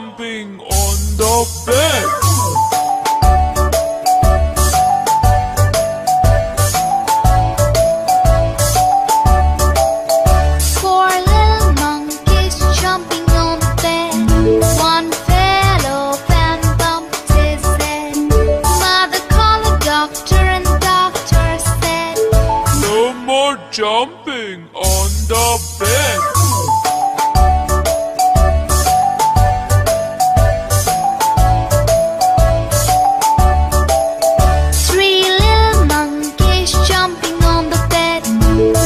jumping on the bed. Four little monkeys jumping on the bed. One fell off and bumped his head. Mother called the doctor and the doctor said, No more jumping on the bed. Three little monkeys jumping on the bed.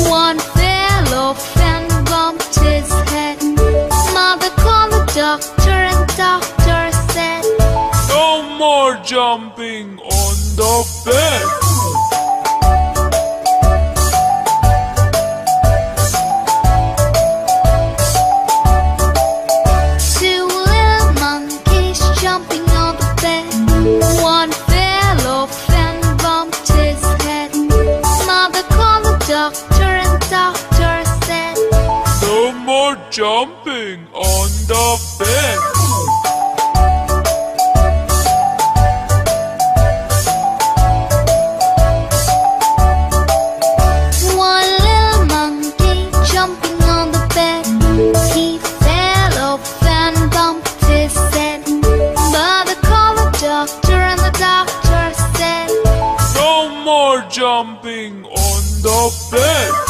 One fell off and bumped his head. Mother called the doctor and the doctor said, No more jumping on the bed. Two little monkeys jumping on the bed. One fell off and bumped his head. Mother called the doctor and the doctor said, No more jumping on the bed. One little monkey jumping on the bed. He fell off and bumped his head. Mother called the doctor and the doctor said, No more jumping on the bed.